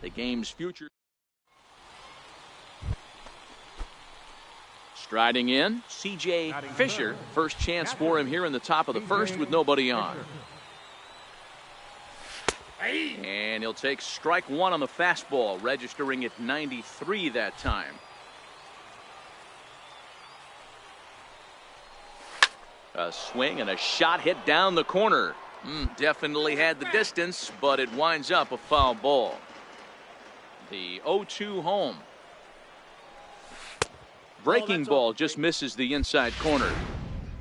The game's future. Striding in, C.J. Fisher. First chance for him here in the top of the first with nobody on. And he'll take strike one on the fastball, registering at 93 that time. A swing and a shot hit down the corner. Definitely had the distance, but it winds up a foul ball. The 0-2 home. Breaking ball just misses the inside corner.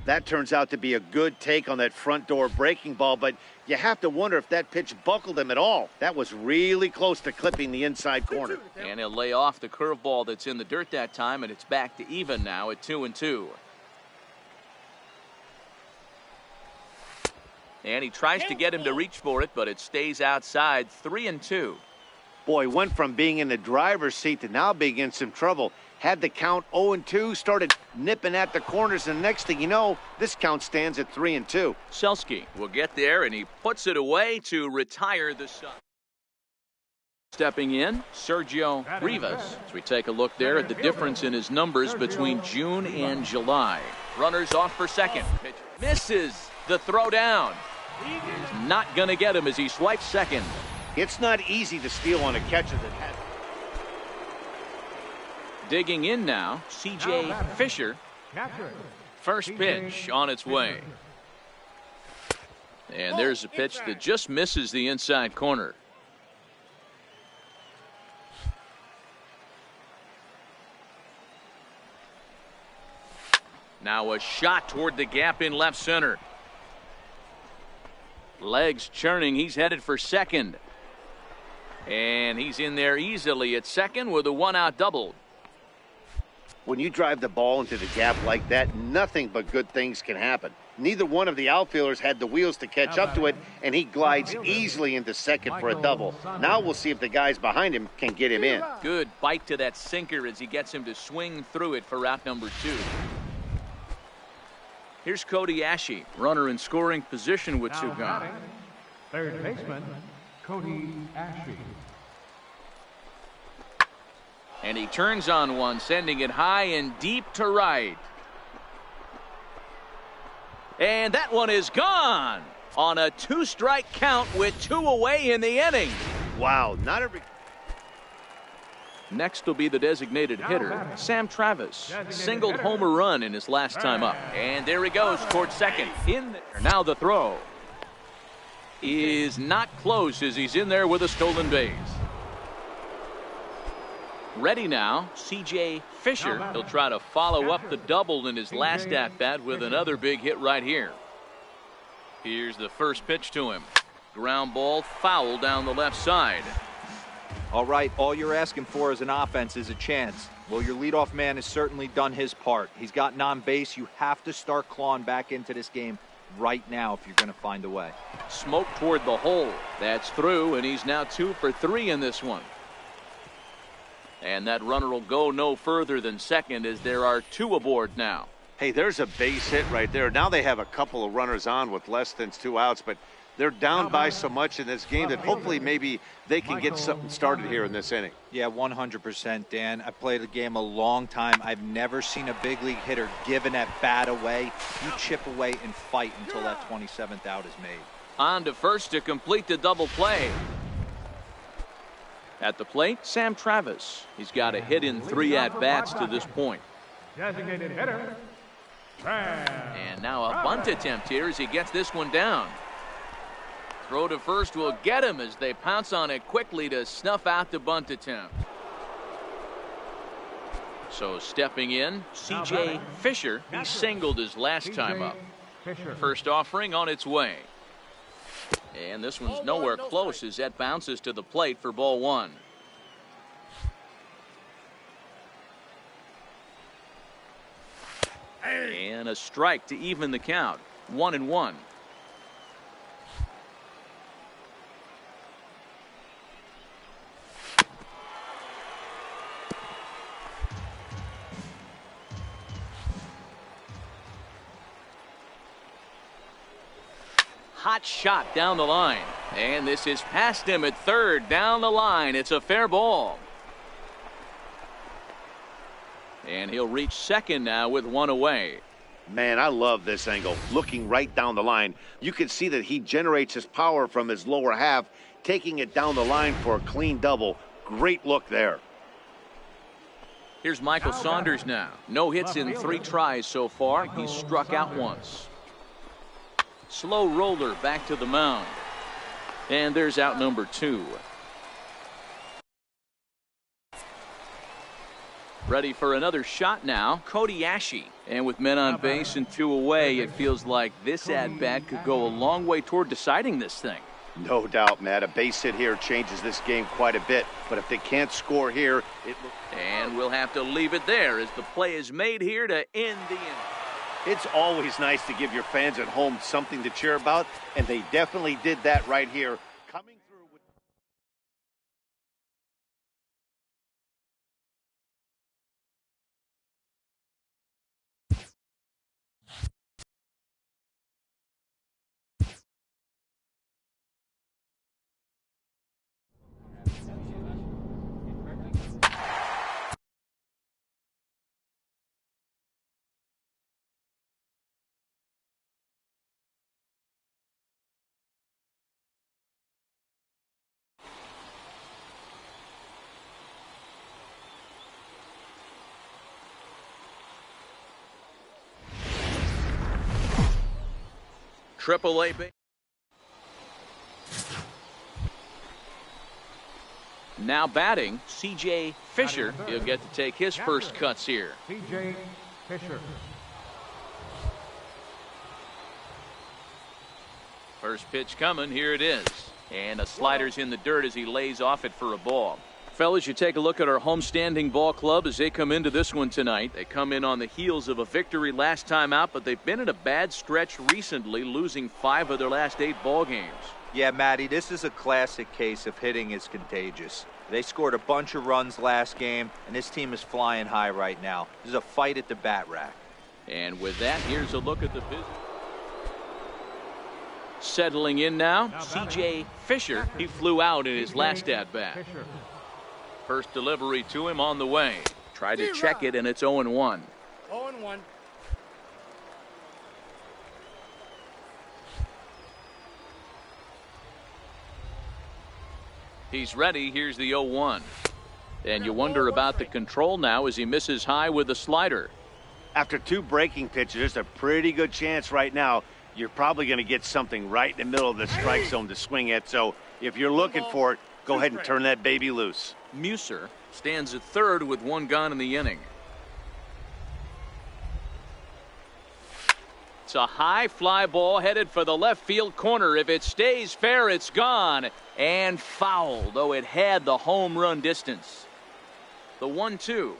That turns out to be a good take on that front door breaking ball, but you have to wonder if that pitch buckled him at all. That was really close to clipping the inside corner. And he'll lay off the curveball that's in the dirt that time, and it's back to even now at 2-2. And he tries to get him to reach for it, but it stays outside. 3-2. Boy, went from being in the driver's seat to now being in some trouble. Had the count 0-2, started nipping at the corners, and next thing you know, this count stands at 3-2. Selski will get there, and he puts it away to retire the Sun. Stepping in, Sergio Rivas. As we take a look there at the difference in his numbers between June and July. Runners off for second. Pitch misses the throw down. He's not going to get him as he swipes second. It's not easy to steal on a catcher that has. Digging in now, C.J. Fisher. First pitch on its way. And there's a pitch that just misses the inside corner. Now a shot toward the gap in left center. Legs churning. He's headed for second. And he's in there easily at second with a one-out double. When you drive the ball into the gap like that, nothing but good things can happen. Neither one of the outfielders had the wheels to catch up to it, and he glides easily into second for a double. Now we'll see if the guys behind him can get him in. Good bite to that sinker as he gets him to swing through it for out number 2. Here's Cody Ashe, runner in scoring position with 2 gone. Third baseman, Cody Ashe. And he turns on one, sending it high and deep to right. And that one is gone on a 2-strike count with 2 away in the inning. Wow, not every... Next will be the designated hitter, Sam Travis. Singled homer run in his last time up. And there he goes towards second. In there. Now the throw is not close as he's in there with a stolen base. Ready now, C.J. Fisher. He'll try to follow up the double in his last at-bat with another big hit right here. Here's the first pitch to him. Ground ball foul down the left side. All right, all you're asking for as an offense is a chance. Well, your leadoff man has certainly done his part. He's gotten on base. You have to start clawing back into this game right now if you're going to find a way. Smoke toward the hole. That's through, and he's now 2 for 3 in this one. And that runner will go no further than second as there are 2 aboard now. Hey, there's a base hit right there. Now they have a couple of runners on with less than 2 outs, but they're down by so much in this game that hopefully maybe they can get something started here in this inning. Yeah, 100%, Dan. I played the game a long time. I've never seen a big league hitter give an at-bat away. You chip away and fight until that 27th out is made. On to first to complete the double play. At the plate, Sam Travis. He's got a hit in 3 at-bats to this point. Designated hitter, And now a bunt attempt here as he gets this one down. Throw to first will get him as they pounce on it quickly to snuff out the bunt attempt. So stepping in, C.J. Fisher. He singled his last time up. First offering on its way. And this one's nowhere close as that bounces to the plate for ball 1. And a strike to even the count. 1-1. Hot shot down the line. And this is past him at third down the line. It's a fair ball. And he'll reach second now with 1 away. Man, I love this angle. Looking right down the line, you can see that he generates his power from his lower half, taking it down the line for a clean double. Great look there. Here's Michael Saunders now. No hits in 3 tries so far. He's struck out once. Slow roller back to the mound. And there's out number 2. Ready for another shot now, Cody Asche. And with men on base and 2 away, it feels like this at-bat could go a long way toward deciding this thing. No doubt, Matt. A base hit here changes this game quite a bit. But if they can't score here, And we'll have to leave it there as the play is made here to end the inning. It's always nice to give your fans at home something to cheer about, and they definitely did that right here. Coming through with Triple-A base. Now batting, C.J. Fisher. He'll get to take his first cuts here. C.J. Fisher. First pitch coming. Here it is. And a slider's in the dirt as he lays off it for a ball. Fellas, you take a look at our homestanding ball club as they come into this one tonight. They come in on the heels of a victory last time out, but they've been in a bad stretch recently, losing 5 of their last 8 ball games. Yeah, Matty, this is a classic case of hitting is contagious. They scored a bunch of runs last game, and this team is flying high right now. There's a fight at the bat rack. And with that, here's a look at the business. Settling in now, C.J. Fisher. He flew out in his last at-bat. First delivery to him on the way. Tried to check it, and it's 0-1. 0-1. He's ready. Here's the 0-1. And you wonder about the control now as he misses high with a slider. after 2 breaking pitches, there's a pretty good chance right now you're probably going to get something right in the middle of the strike zone to swing at. So if you're looking for it, Go ahead and turn that baby loose. Muser stands at third with one gone in the inning. It's a high fly ball headed for the left field corner. If it stays fair, it's gone and foul, though it had the home run distance. The 1-2.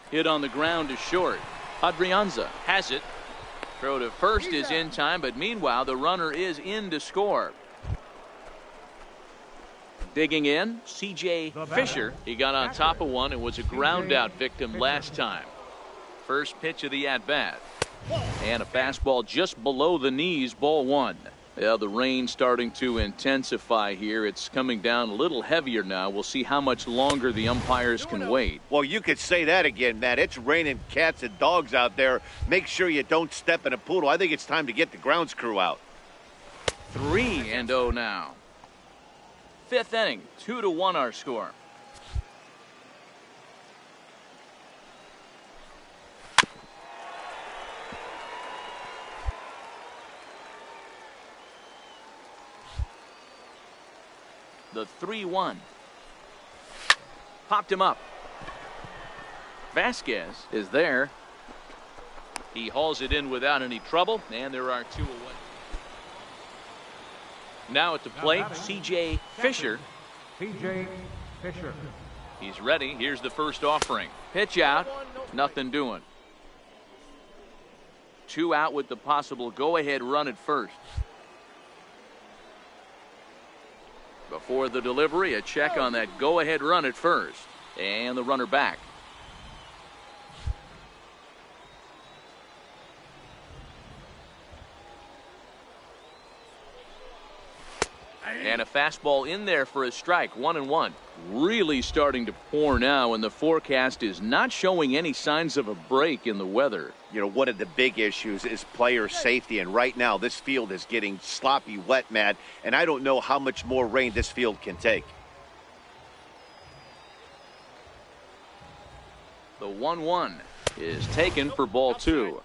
Hit on the ground to short. Adrianza has it. Throw to first is in time, but meanwhile the runner is in to score. Digging in, C.J. Fisher. He got on top of one and was a ground out victim last time. First pitch of the at-bat. And a fastball just below the knees, ball one. Yeah, the rain starting to intensify here. It's coming down a little heavier now. We'll see how much longer the umpires can wait. Well, you could say that again, Matt. It's raining cats and dogs out there. Make sure you don't step in a poodle. I think it's time to get the grounds crew out. 3-0 now. Fifth inning, 2-1 our score. The 3-1. Popped him up. Vasquez is there. He hauls it in without any trouble, and there are two away. Now at the plate, C.J. Fisher. C.J. Fisher. He's ready. Here's the first offering. Pitch out. Nothing doing. 2 out with the possible go-ahead run at first. Before the delivery, a check on that go-ahead run at first. And the runner back. And a fastball in there for a strike, 1-1. Really starting to pour now, and the forecast is not showing any signs of a break in the weather. You know, one of the big issues is player safety, and right now this field is getting sloppy wet, Matt, and I don't know how much more rain this field can take. The 1-1 is taken for ball 2.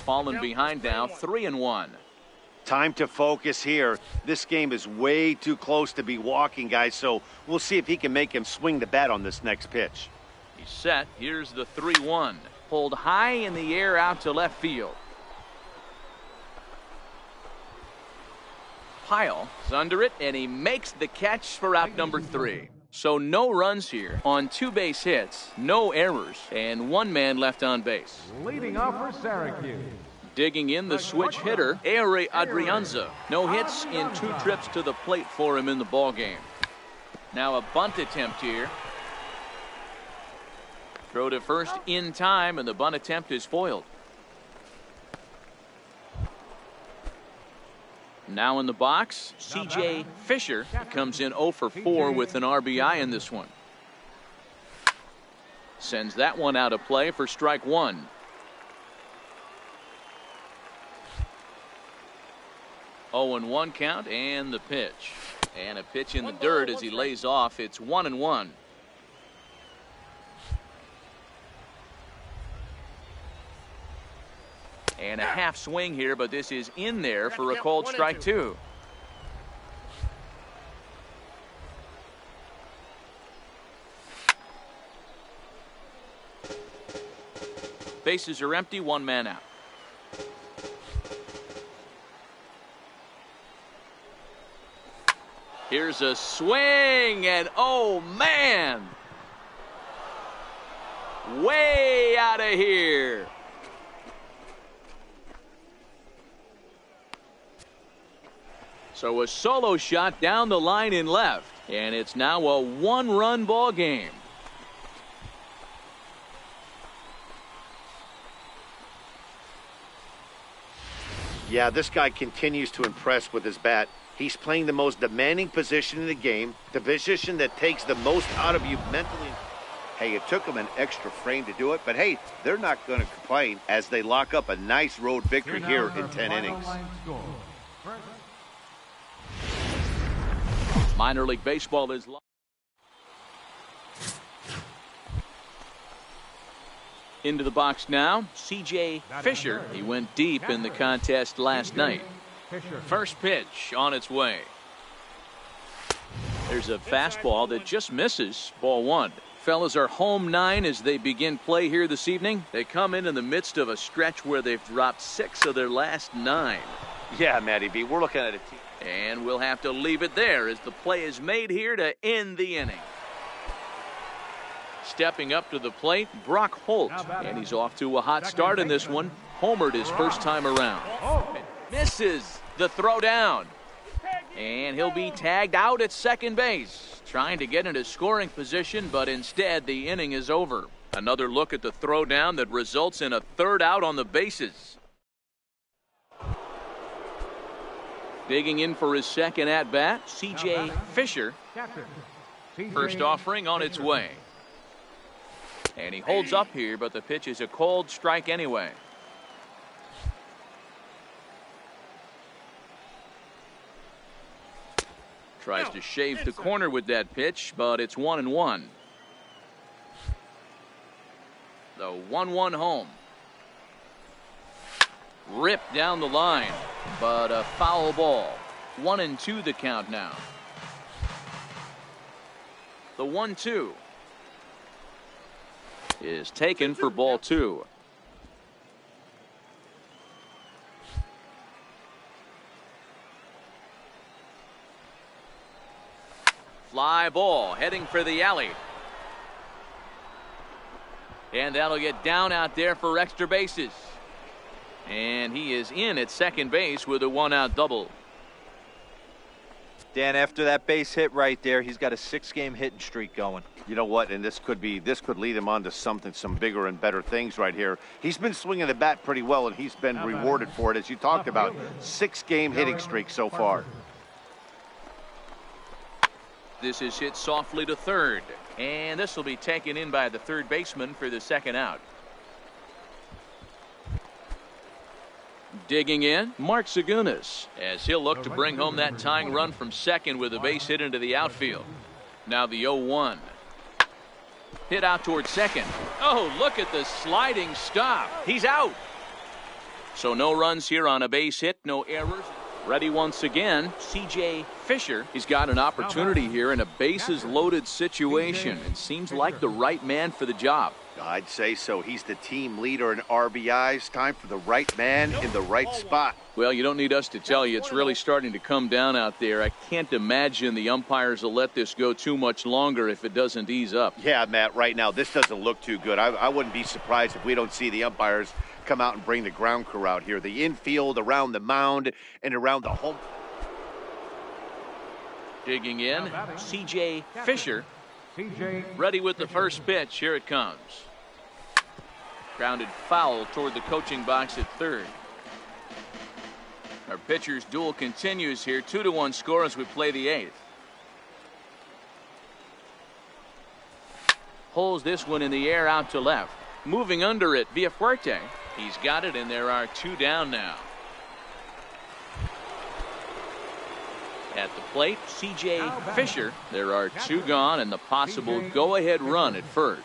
Fallen behind now, 3-1. Time to focus here. This game is way too close to be walking, guys, so we'll see if he can make him swing the bat on this next pitch. He's set. Here's the 3-1. Pulled high in the air out to left field. Pyle is under it, and he makes the catch for out number 3. So no runs here on 2 base hits, no errors, and 1 man left on base. Leading off for Syracuse. Digging in the switch hitter, Ehire Adrianza. No hits in 2 trips to the plate for him in the ballgame. Now a bunt attempt here. Throw to first in time, and the bunt attempt is foiled. Now in the box, C.J. Fisher comes in 0 for 4 with an RBI in this one. Sends that one out of play for strike 1. Oh, and 1 count, and the pitch. And a pitch in the dirt as he lays off. It's 1-1. And a half swing here, but this is in there for a called strike 2. Bases are empty, 1 man out. Here's a swing, and oh man! Way out of here. So a solo shot down the line in left, and it's now a 1-run ball game. Yeah, this guy continues to impress with his bat. He's playing the most demanding position in the game, the position that takes the most out of you mentally. Hey, it took them an extra frame to do it, but hey, they're not going to complain as they lock up a nice road victory here in 10 innings. Minor League Baseball is Into the box now, C.J. Fisher. He went deep in the contest last night. First pitch on its way. There's a fastball that just misses. Ball one. Fellas are home 9 as they begin play here this evening. They come in the midst of a stretch where they've dropped 6 of their last 9. Yeah, Matty B, we're looking at a team. And we'll have to leave it there as the play is made here to end the inning. Stepping up to the plate, Brock Holt. And he's off to a hot start in this one. Homered his first time around. Misses the throw down. And he'll be tagged out at second base. Trying to get into scoring position, but instead the inning is over. Another look at the throw down that results in a third out on the bases. Digging in for his second at-bat, C.J. Fisher. First offering on its way. And he holds up here, but the pitch is a cold strike anyway. Tries to shave the corner with that pitch, but it's 1-1. The 1-1 home. Ripped down the line, but a foul ball. 1-2 the count now. The 1-2 is taken for ball 2. Fly ball heading for the alley. And that'll get down out there for extra bases. And he is in at second base with a 1-out double. Dan, after that base hit right there, he's got a 6-game hitting streak going. You know what? And this could lead him on to some bigger and better things right here. He's been swinging the bat pretty well, and he's been rewarded for it, as you talked about. 6-game hitting streak so far. This is hit softly to third, and this will be taken in by the third baseman for the second out. Digging in, Mark Zagunis, as he'll look to bring home that tying run from second with a base hit into the outfield. Now the 0-1. Hit out towards second. Oh, look at the sliding stop. He's out. So no runs here on a base hit, no errors. Ready once again, C.J. Fisher. He's got an opportunity here in a bases-loaded situation and seems like the right man for the job. I'd say so. He's the team leader in RBIs. Time for the right man in the right spot. Well, you don't need us to tell you. It's really starting to come down out there. I can't imagine the umpires will let this go too much longer if it doesn't ease up. Yeah, Matt, right now, this doesn't look too good. I wouldn't be surprised if we don't see the umpires come out and bring the ground crew out here. The infield, around the mound, and around the home. Digging in, C.J. Fisher. Ready with the first pitch. Here it comes. Grounded foul toward the coaching box at third. Our pitcher's duel continues here. 2-1 score as we play the 8th. Pulls this one in the air out to left. Moving under it, Villafuerte. He's got it, and there are 2 down now. At the plate, C.J. Fisher. There are 2 gone and the possible go-ahead run at first.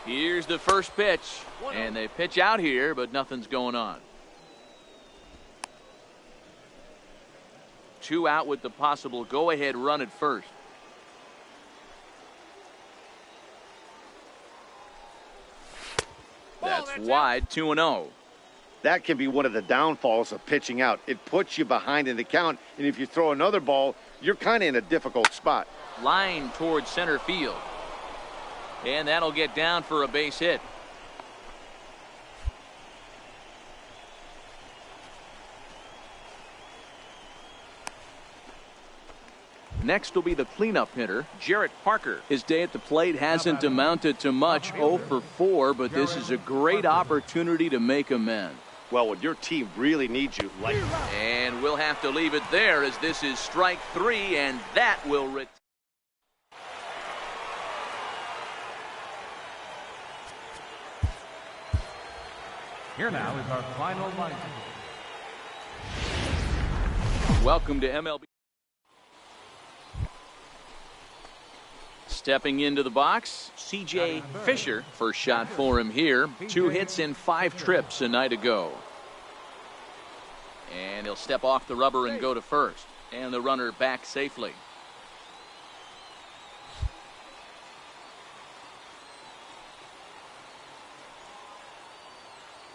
Here's the first pitch, and they pitch out here, but nothing's going on. 2 out with the possible go-ahead run at first. That's wide, 2-0. That can be one of the downfalls of pitching out. It puts you behind in the count, and if you throw another ball, you're kind of in a difficult spot. Line towards center field. And that'll get down for a base hit. Next will be the cleanup hitter, Jarrett Parker. His day at the plate hasn't amounted to much, 0 for 4, but this is a great opportunity to make amends. Well, when your team really needs you, like. And we'll have to leave it there as this is strike 3, and that will retire. Here now is our final line. Welcome to MLB. Stepping into the box, C.J. Fisher. First shot for him here. 2 hits in 5 trips a night ago. And he'll step off the rubber and go to first. And the runner back safely.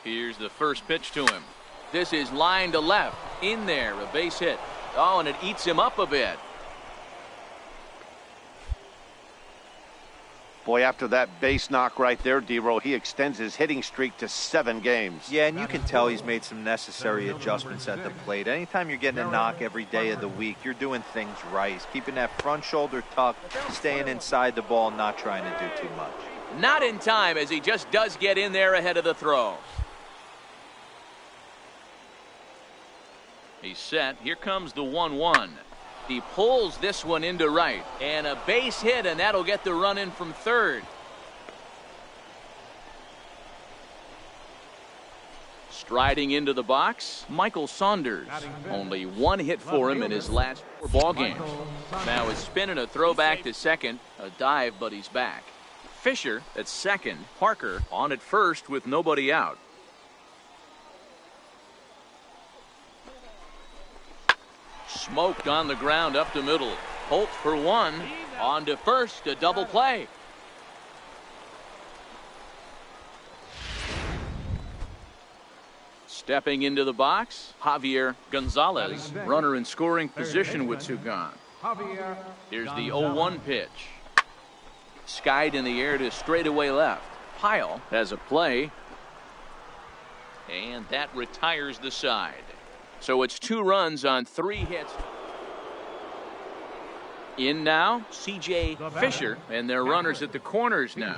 Here's the first pitch to him. This is line to left. In there, a base hit. Oh, and it eats him up a bit. Boy, after that base knock right there, D-Row, he extends his hitting streak to 7 games. Yeah, and you can tell he's made some necessary adjustments at the plate. Anytime you're getting a knock every day of the week, you're doing things right. He's keeping that front shoulder tucked, staying inside the ball, not trying to do too much. Not in time, as he just does get in there ahead of the throw. He's set. Here comes the 1-1. He pulls this one into right. And a base hit, and that'll get the run in from third. Striding into the box, Michael Saunders. Only 1 hit for him in his last 4 ball games. Now is spinning a throwback to second. A dive, but he's back. Fisher at second. Parker on at first with nobody out. Smoked on the ground up the middle. Holt for 1. On to first, a double play. Stepping into the box, Javier Gonzalez. Runner in scoring position with 2 gone. Here's the 0-1 pitch. Skied in the air to straightaway left. Pyle has a play. And that retires the side. So it's 2 runs on 3 hits. In now, C.J. Fisher, and their runners at the corners now.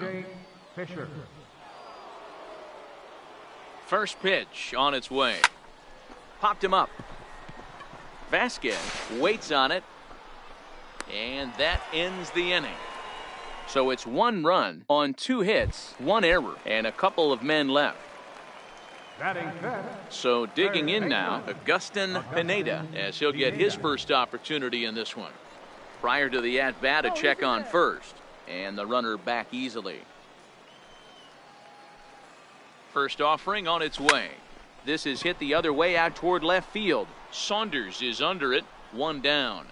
First pitch on its way. Popped him up. Vasquez waits on it. And that ends the inning. So it's 1 run on 2 hits, 1 error, and a couple of men left. So digging in now, Agustin Pineda, as he'll get his first opportunity in this one. Prior to the at-bat, a check on first, and the runner back easily. First offering on its way. This is hit the other way out toward left field. Saunders is under it, 1 down.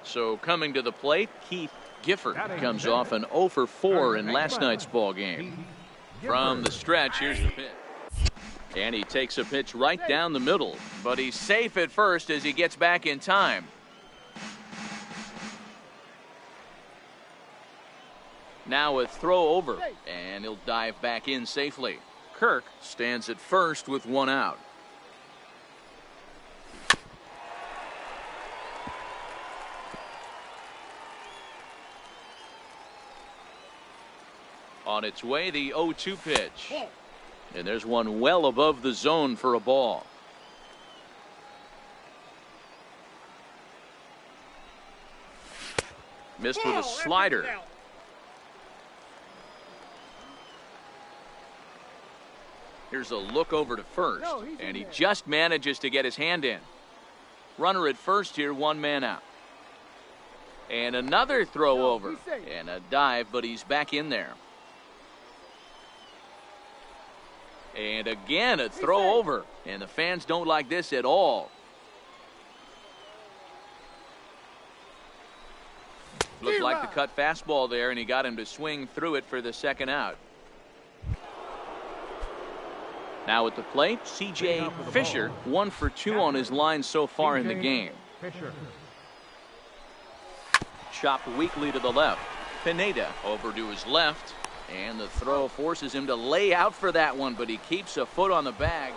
So coming to the plate, Keith Gifford comes off an 0 for 4 in last night's ball game. From the stretch, here's the pitch. And he takes a pitch right down the middle, but he's safe at first as he gets back in time. Now a throw over, and he'll dive back in safely. Kirk stands at first with 1 out. On its way, the 0-2 pitch. And there's one well above the zone for a ball. Missed with a slider. Here's a look over to first, and he just manages to get his hand in. Runner at first here, 1 man out. And another throw over, and a dive, but he's back in there. And again, a throw over, and the fans don't like this at all. Looked like the cut fastball there, and he got him to swing through it for the 2nd out. Now at the plate, C.J. Fisher, 1 for 2 on his line so far in the game. Chopped weakly to the left. Pineda over to his left. And the throw forces him to lay out for that one, but he keeps a foot on the bag.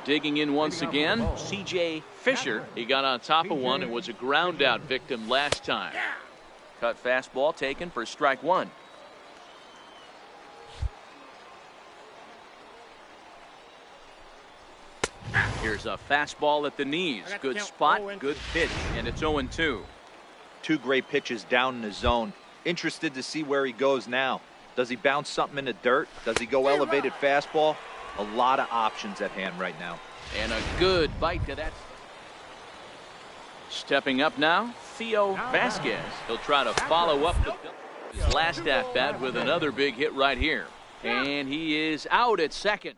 Digging in once again, C.J. Fisher. He got on top of one and was a ground out victim last time. Cut fastball taken for strike 1. Here's a fastball at the knees. Good spot, good pitch, and it's 0-2. 2 great pitches down in the zone. Interested to see where he goes now. Does he bounce something in the dirt? Does he go elevated fastball? A lot of options at hand right now. And a good bite to that. Stepping up now, Theo Vasquez. He'll try to follow up his last at-bat with another big hit right here. And he is out at second.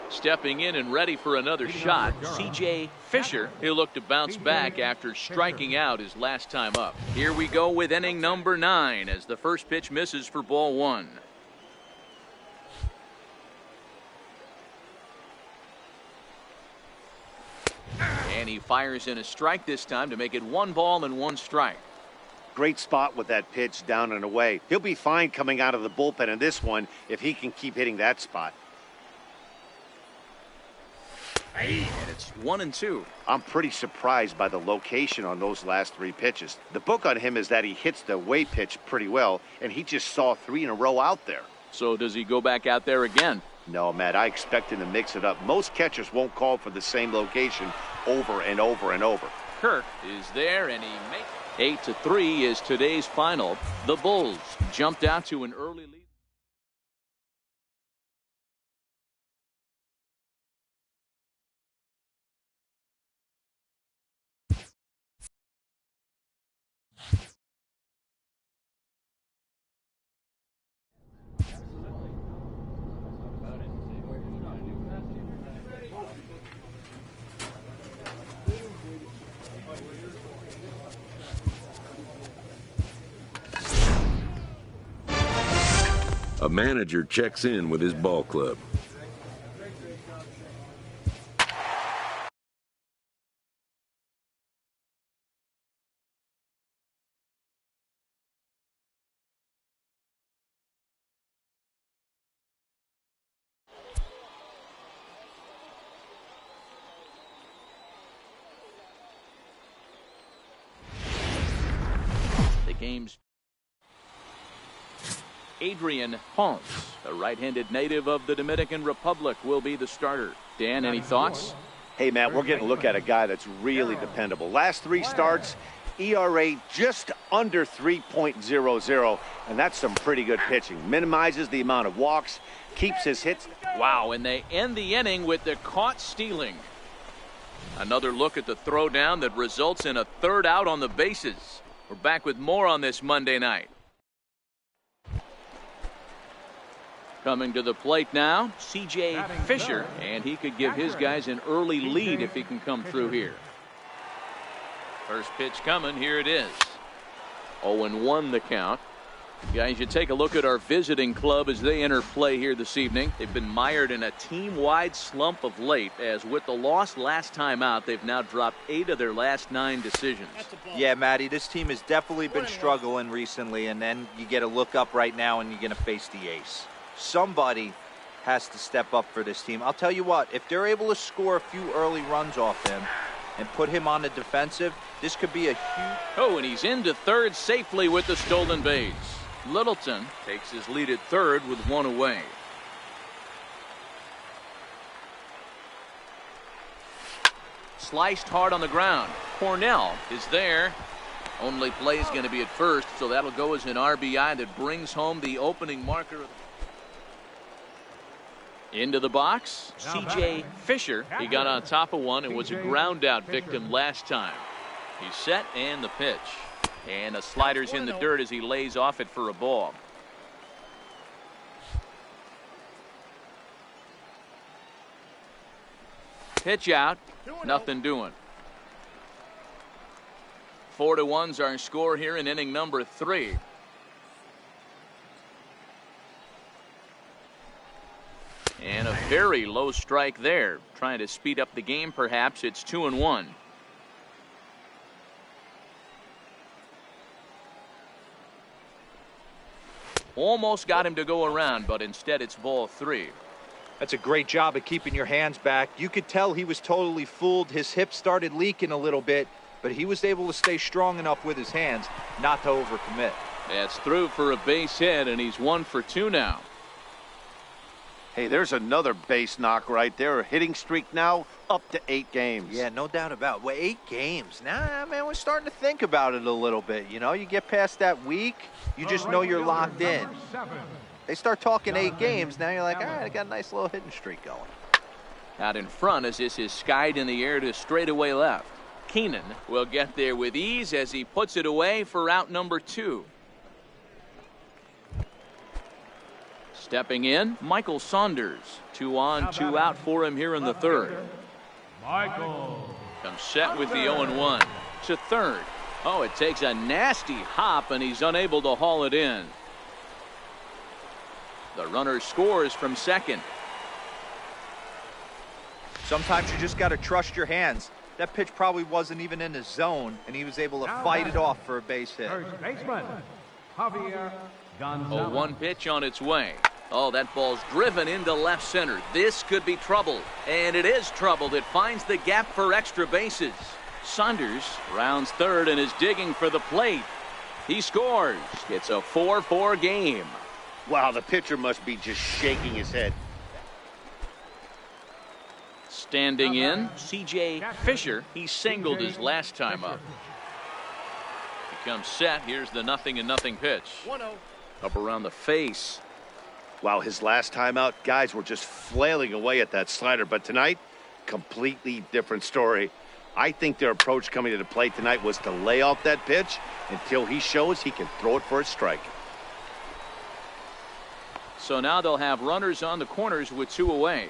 Stepping in and ready for another shot, C.J. Fisher. He'll look to bounce back after striking out his last time up. Here we go with inning number 9 as the first pitch misses for ball 1. And he fires in a strike this time to make it 1 ball and 1 strike. Great spot with that pitch down and away. He'll be fine coming out of the bullpen in this one if he can keep hitting that spot. And it's 1-2. I'm pretty surprised by the location on those last 3 pitches. The book on him is that he hits the away pitch pretty well, and he just saw 3 in a row out there. So does he go back out there again? No, Matt, I expect him to mix it up. Most catchers won't call for the same location over and over and over. Kirk is there, and he makes it. 8-3 is today's final. The Bulls jumped out to an early lead. A manager checks in with his ball club. The game's Adrian Ponce, a right-handed native of the Dominican Republic, will be the starter. Dan, any thoughts? Hey, Matt, we're getting a look at a guy that's really dependable. Last 3 starts, ERA just under 3.00, and that's some pretty good pitching. Minimizes the amount of walks, keeps his hits. Wow, and they end the inning with the caught stealing. Another look at the throwdown that results in a 3rd out on the bases. We're back with more on this Monday night. Coming to the plate now, C.J. Fisher, and he could give his guys an early lead if he can come through here. First pitch coming, here it is. 0-1 the count. Guys, you take a look at our visiting club as they enter play here this evening. They've been mired in a team-wide slump of late, as with the loss last time out, they've now dropped 8 of their last 9 decisions. Yeah, Matty, this team has definitely been struggling recently, and then you get a look up right now and you're going to face the ace. Somebody has to step up for this team. I'll tell you what, if they're able to score a few early runs off him and put him on the defensive, this could be a huge... Oh, and he's into third safely with the stolen base. Littleton takes his lead at third with 1 away. Sliced hard on the ground. Cornell is there. Only play is going to be at first, so that'll go as an RBI that brings home the opening marker. Into the box, C.J. Fisher. He got on top of one and was a ground out victim last time. He's set and the pitch. And the slider's in the dirt as he lays off it for a ball. Pitch out, nothing doing. 4-1's our score here in inning number 3. And a very low strike there. Trying to speed up the game, perhaps. It's 2-1. Almost got him to go around, but instead it's ball 3. That's a great job of keeping your hands back. You could tell he was totally fooled. His hip started leaking a little bit, but he was able to stay strong enough with his hands not to overcommit. That's through for a base hit, and he's 1 for 2 now. Hey, there's another base knock right there. A hitting streak now up to 8 games. Yeah, no doubt about it. Well, 8 games. Nah, man, we're starting to think about it a little bit. You know, you get past that week, you just know you're locked in. They start talking 8 games, now you're like, all right, I got a nice little hitting streak going. Out in front as this is skied in the air to straightaway left. Keenan will get there with ease as he puts it away for out number 2. Stepping in, Michael Saunders. 2 on, 2 out for him here in the 3rd. Michael Comes set with the 0-1 to 3rd. Oh, it takes a nasty hop and he's unable to haul it in. The runner scores from 2nd. Sometimes you just got to trust your hands. That pitch probably wasn't even in the zone, and he was able to fight it off for a base hit. first baseman Javier Gonzalez. 0-1 pitch on its way. Oh, that ball's driven into left center. This could be trouble. And it is troubled. It finds the gap for extra bases. Saunders rounds 3rd and is digging for the plate. He scores. It's a 4-4 game. Wow, the pitcher must be just shaking his head. Standing in, C.J. Fisher. He singled his last time up. He comes set. Here's the 0-0 pitch. 1-0. Up around the face. Wow, his last time out, guys were just flailing away at that slider. But tonight, completely different story. I think their approach coming to the plate tonight was to lay off that pitch until he shows he can throw it for a strike. So now they'll have runners on the corners with 2 away.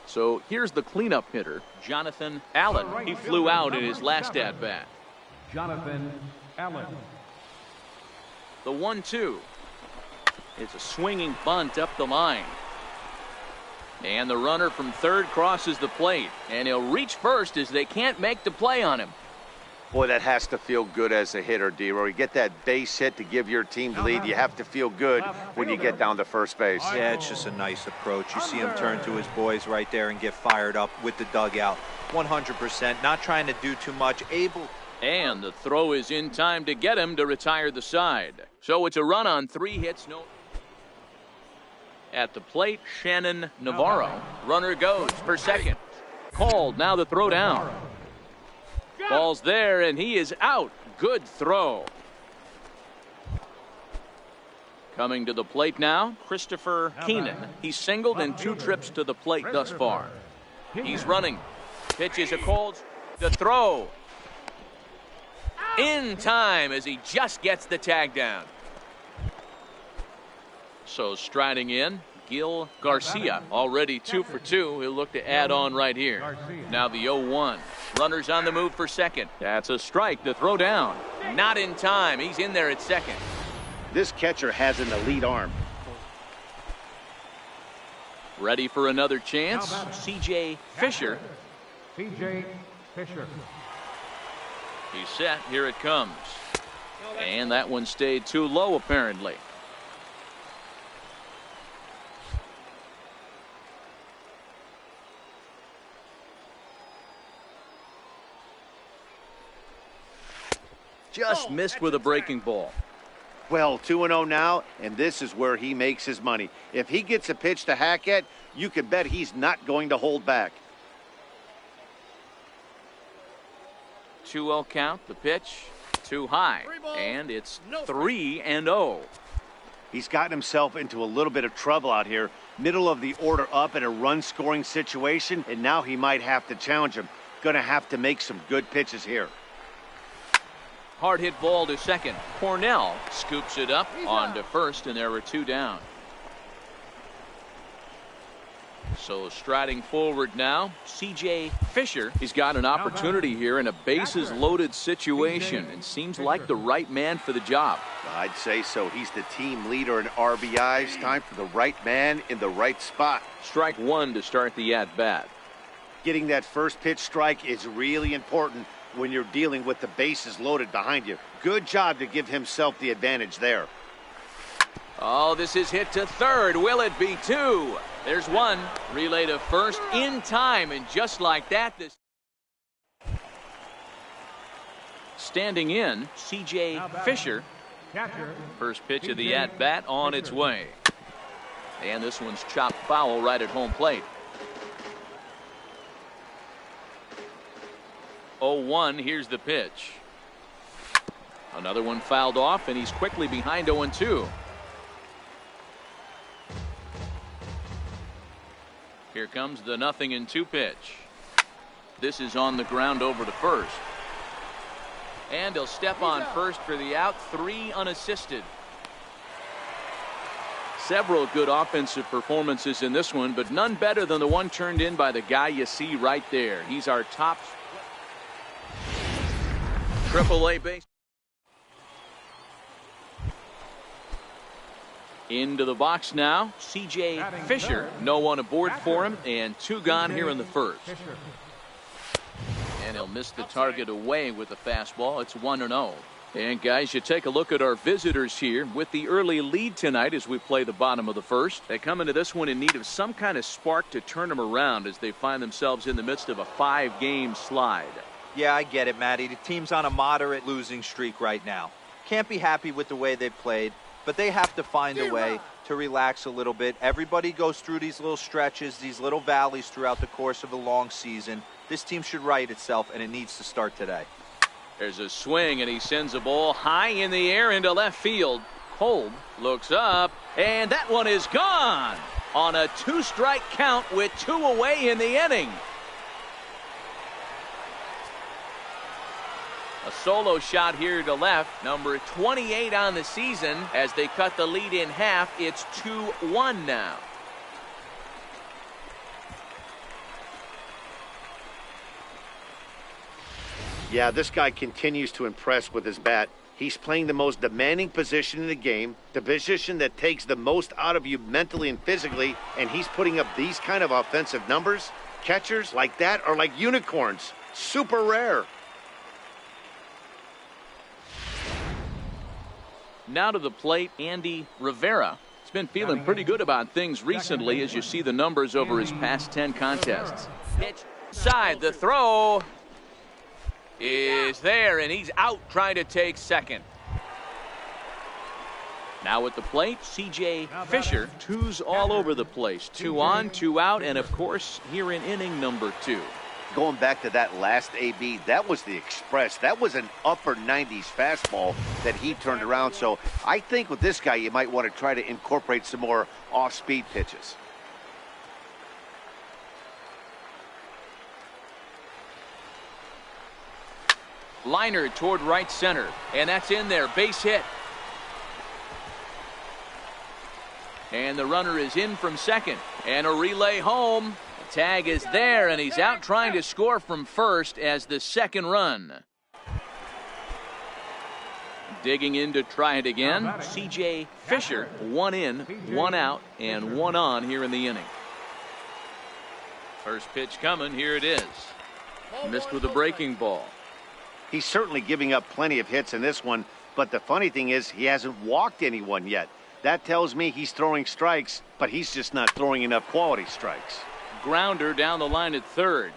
So here's the cleanup hitter, Jonathan Allen. He flew out in his last at-bat. Jonathan Allen. The 1-2. It's a swinging bunt up the line. And the runner from 3rd crosses the plate. And he'll reach first as they can't make the play on him. Boy, that has to feel good as a hitter, D-Roy. You get that base hit to give your team the lead. You have to feel good when you get down to first base. Yeah, it's just a nice approach. You see him turn to his boys right there and get fired up with the dugout. 100%, not trying to do too much. Able. And the throw is in time to get him to retire the side. So it's a run on 3 hits, no. At the plate, Shannon Navarro. Runner goes for 2nd. Called, now the throw down. Ball's there, and he is out. Good throw. Coming to the plate now, Christopher Keenan. He's singled in 2 trips to the plate thus far. He's running. Pitch is a cold. The throw. In time as he just gets the tag down. So striding in, Gil Garcia, already 2 for 2. He'll look to add on right here. Now the 0-1. Runners on the move for 2nd. That's a strike. The throw down. Not in time. He's in there at 2nd. This catcher has an elite arm. Ready for another chance. C.J. Fisher. C.J. Fisher. He's set. Here it comes. And that one stayed too low apparently. Just missed with a breaking ball. Well, 2-0 now, and this is where he makes his money. If he gets a pitch to hack at, you can bet he's not going to hold back. 2-0 count. The pitch too high, and it's 3-0. He's gotten himself into a little bit of trouble out here. Middle of the order up in a run-scoring situation, and now he might have to challenge him. Going to have to make some good pitches here. Hard hit ball to 2nd. Cornell scoops it up on to 1st, and there were 2 down. So striding forward now, C.J. Fisher. He's got an opportunity here in a bases loaded situation and seems like the right man for the job. I'd say so. He's the team leader in RBIs. Time for the right man in the right spot. Strike 1 to start the at-bat. Getting that first pitch strike is really important when you're dealing with the bases loaded behind you. Good job to give himself the advantage there. Oh, this is hit to 3rd. Will it be 2? There's 1. Relay to 1st in time, and just like that, this. Standing in, C.J. Fisher. First pitch of the at-bat on its way. And this one's chopped foul right at home plate. 0-1. Here's the pitch. Another one fouled off, and he's quickly behind 0-2. Here comes the 0-2 pitch. This is on the ground over to first. And he'll step on first for the out. 3 unassisted. Several good offensive performances in this one, but none better than the one turned in by the guy you see right there. He's our top AAA base. Into the box now, C.J. Fisher. No one aboard for him, and 2 gone here in the first. And he'll miss the target away with the fastball. It's 1-0. And guys, you take a look at our visitors here with the early lead tonight as we play the bottom of the first. They come into this one in need of some kind of spark to turn them around as they find themselves in the midst of a 5-game slide. Yeah, I get it, Matty. The team's on a moderate losing streak right now. Can't be happy with the way they've played, but they have to find a way to relax a little bit. Everybody goes through these little stretches, these little valleys throughout the course of a long season. This team should right itself, and it needs to start today. There's a swing, and he sends a ball high in the air into left field. Kolb looks up, and that one is gone on a 2-strike count with 2 away in the inning. A solo shot here to left, number 28 on the season. As they cut the lead in half, it's 2-1 now. Yeah, this guy continues to impress with his bat. He's playing the most demanding position in the game, the position that takes the most out of you mentally and physically, and he's putting up these kind of offensive numbers. Catchers like that are like unicorns. Super rare. Now to the plate, Andy Rivera. He's been feeling pretty good about things recently as you see the numbers over his past 10 contests. Pitch side, the throw is there, and he's out trying to take second. Now at the plate, C.J. Fisher. 2's all over the place. 2 on, 2 out, and of course here in inning number 2. Going back to that last AB, that was the express. That was an upper 90s fastball that he turned around. So I think with this guy, you might want to try to incorporate some more off-speed pitches. Liner toward right center, and that's in there. Base hit. And the runner is in from second, and a relay home. The tag is there, and he's out trying to score from first as the second run. Digging in to try it again, C.J. Fisher. 1 in, 1 out, and 1 on here in the inning. First pitch coming, here it is. Missed with a breaking ball. He's certainly giving up plenty of hits in this one, but the funny thing is he hasn't walked anyone yet. That tells me he's throwing strikes, but he's just not throwing enough quality strikes. Grounder down the line at third.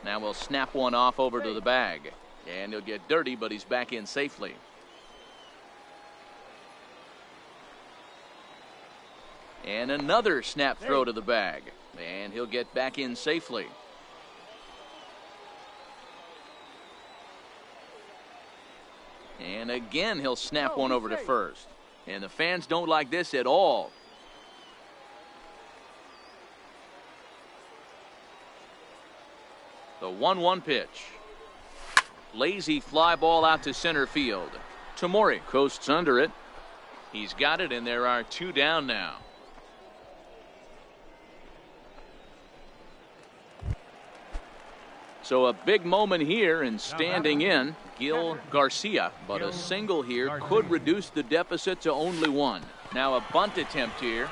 Now we'll snap one off over to the bag, and he'll get dirty, but he's back in safely. And another snap throw to the bag, and he'll get back in safely. And again he'll snap one over to first, and the fans don't like this at all. The 1-1 pitch. Lazy fly ball out to center field. Tamori coasts under it. He's got it, and there are 2 down now. So a big moment here, and standing in, Gil Garcia. But a single here could reduce the deficit to only 1. Now a bunt attempt here.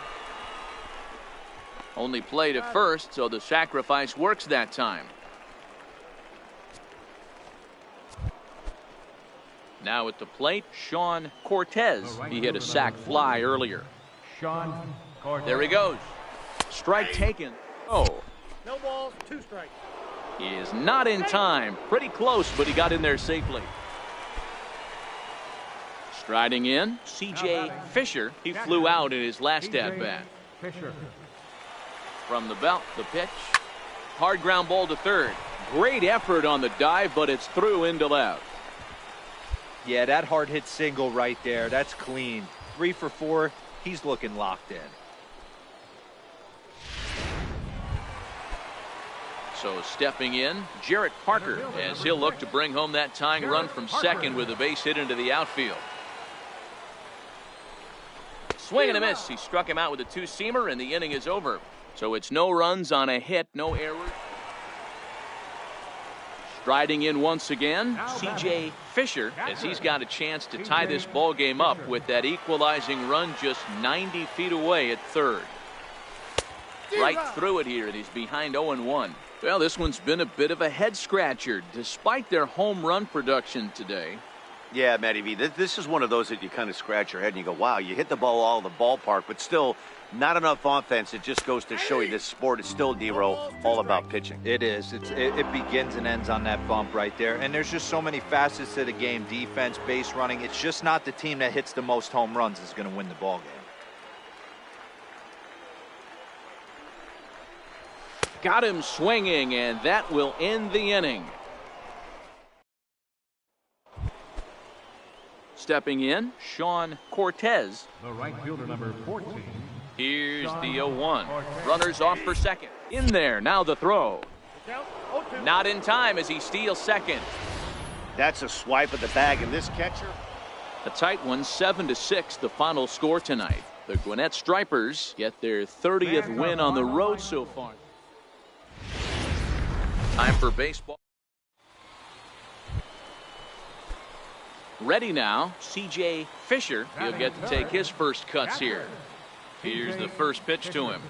Only play to first, so the sacrifice works that time. Now at the plate, Sean Cortez. He hit a sac fly earlier. Sean Cortez. There he goes. Strike taken. Oh. No balls, 2 strikes. He is not in time. Pretty close, but he got in there safely. Striding in, C.J. Fisher. He flew out in his last at-bat. Fisher. From the belt, the pitch. Hard ground ball to third. Great effort on the dive, but it's through into left. Yeah, that hard hit single right there. That's clean. 3 for 4. He's looking locked in. So stepping in, Jarrett Parker, as he'll look to bring home that tying run from second with a base hit into the outfield. Swing and a miss. He struck him out with a two-seamer, and the inning is over. So it's no runs on a hit, no errors. Striding in once again, C.J. Fisher, as he's got a chance to tie this ball game up with that equalizing run just 90 feet away at third. Right through it here, and he's behind 0-1. Well, this one's been a bit of a head-scratcher, despite their home run production today. Yeah, Matty V, this is one of those that you kind of scratch your head and you go, wow, you hit the ball all in the ballpark, but still not enough offense. It just goes to show you this sport is still, D-Row, all about pitching. It is. It begins and ends on that bump right there. And there's just so many facets to the game. Defense, base running. It's just not the team that hits the most home runs is going to win the ball game. Got him swinging, and that will end the inning. Stepping in, Sean Cortez. The right fielder, number 14. Here's the 0-1. Runners off for second. In there, now the throw. Not in time as he steals second. That's a swipe of the bag, and this catcher. A tight one, 7-6, the final score tonight. The Gwinnett Stripers get their 30th win on the road so far. Time for baseball. Ready now, C.J. Fisher. He'll get to take his first cuts here. Here's the first pitch to him.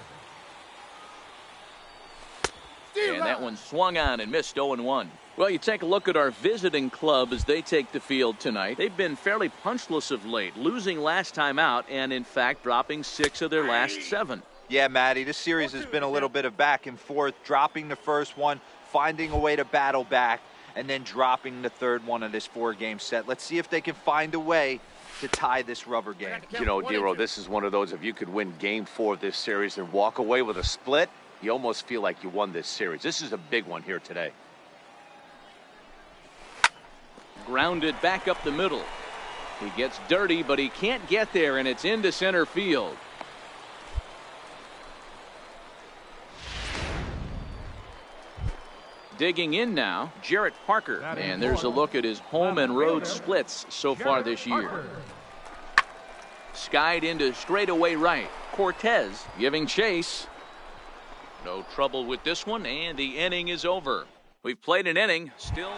And that one swung on and missed 0-1. Well, you take a look at our visiting club as they take the field tonight. They've been fairly punchless of late, losing last time out and, in fact, dropping 6 of their last 7. Yeah, Matty, this series has been a little bit of back and forth, dropping the first one, finding a way to battle back, and then dropping the third one of this 4-game set. Let's see if they can find a way to tie this rubber game. You know, D-Row, this is one of those, if you could win game 4 of this series and walk away with a split, you almost feel like you won this series. This is a big one here today. Grounded back up the middle. He gets dirty, but he can't get there, and it's into center field. Digging in now, Jarrett Parker. And there's a look at his home and road splits so far this year. Skied into straightaway right. Cortez giving chase. No trouble with this one, and the inning is over. We've played an inning, still.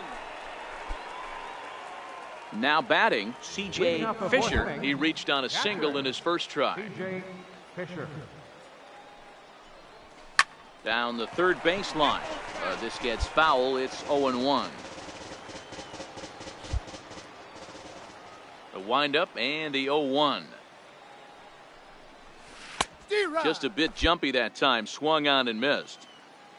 Now batting, C.J. Fisher. He reached on a single in his first try. C.J. Fisher. Down the third baseline. This gets foul. It's 0-1. The windup and the 0-1. Just a bit jumpy that time. Swung on and missed.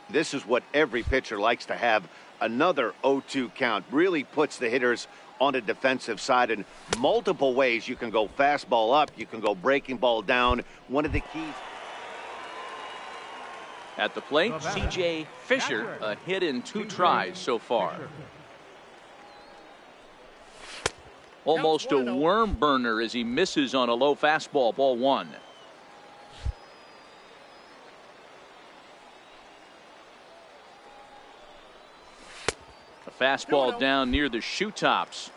This is what every pitcher likes to have. Another 0-2 count really puts the hitters on the defensive side in multiple ways. You can go fastball up. You can go breaking ball down. One of the keys. At the plate, C.J. Fisher, a hit in 2 tries so far. Almost a worm burner as he misses on a low fastball, ball 1. A fastball down near the shoe tops.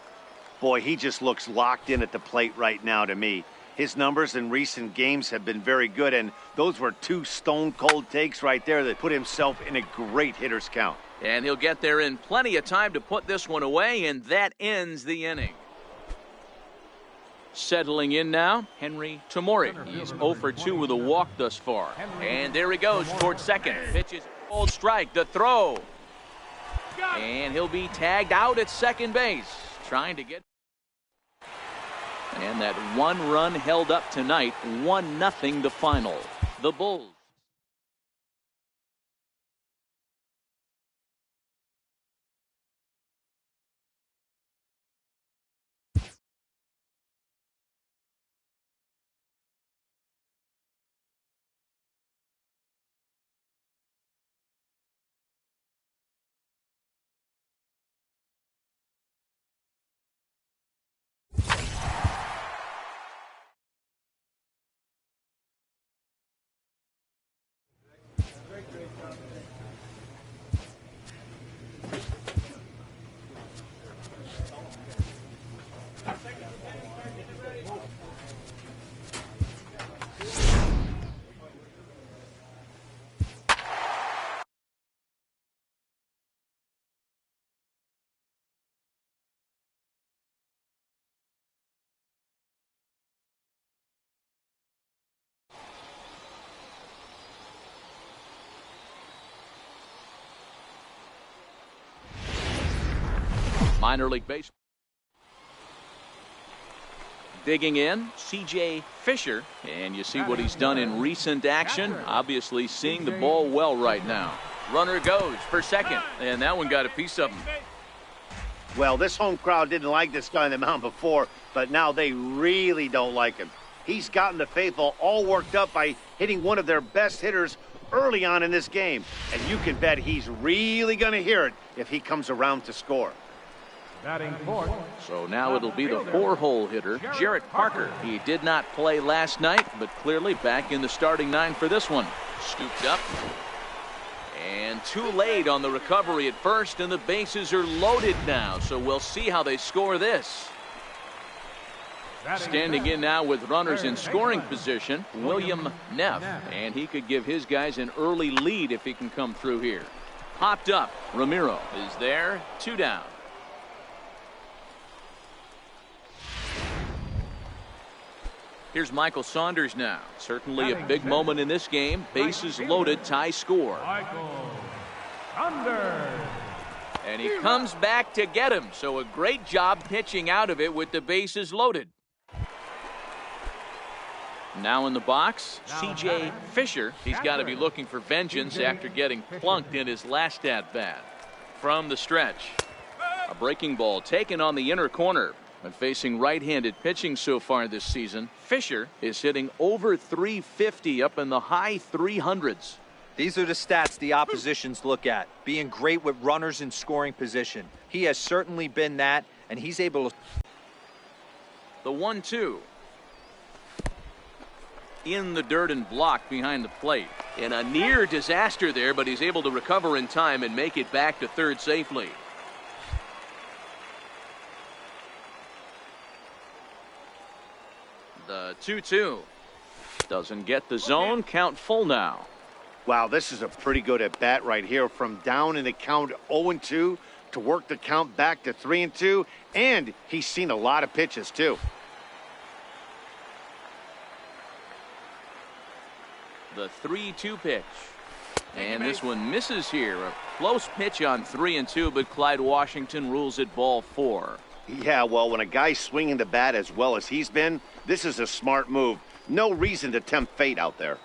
Boy, he just looks locked in at the plate right now to me. His numbers in recent games have been very good, and those were 2 stone-cold takes right there that put himself in a great hitter's count. And he'll get there in plenty of time to put this one away, and that ends the inning. Settling in now, Henry Tamori. He's 0 for 2 with a walk thus far. And there he goes towards second. Pitches, old strike, the throw. And he'll be tagged out at second base, trying to get. And that 1 run held up tonight, 1-0 the final. The Bulls. Minor league baseball. Digging in, C.J. Fisher, and you see what he's done in recent action. Obviously seeing the ball well right now. Runner goes for second, and that one got a piece of him. Well, this home crowd didn't like this guy on the mound before, but now they really don't like him. He's gotten the faithful all worked up by hitting one of their best hitters early on in this game, and you can bet he's really going to hear it if he comes around to score. Batting fourth. So now it'll be the 4-hole hitter, Jarrett Parker. He did not play last night, but clearly back in the starting 9 for this one. Scooped up. And too late on the recovery at first, and the bases are loaded now. So we'll see how they score this. Standing in now with runners in scoring position, William Neff. And he could give his guys an early lead if he can come through here. Popped up. Ramiro is there. 2 down. Here's Michael Saunders now. Certainly a big moment in this game. Bases loaded, tie score. Michael Saunders. And he comes back to get him. So a great job pitching out of it with the bases loaded. Now in the box, C.J. Fisher. He's got to be looking for vengeance after getting plunked in his last at-bat. From the stretch, a breaking ball taken on the inner corner. And facing right-handed pitching so far this season, Fisher is hitting over 350 up in the high 300s. These are the stats the oppositions look at. Being great with runners in scoring position. He has certainly been that, and he's able to... The 1-2. In the dirt and blocked behind the plate. And a near disaster there, but he's able to recover in time and make it back to third safely. The 2-2 doesn't get the zone. Count full now. Wow, this is a pretty good at bat right here. From down in the count 0-2 to work the count back to 3-2, and he's seen a lot of pitches too. The 3-2 pitch, and this one misses here. A close pitch on 3-2, but Clyde Washington rules it ball 4. Yeah, well, when a guy's swinging the bat as well as he's been, this is a smart move. No reason to tempt fate out there.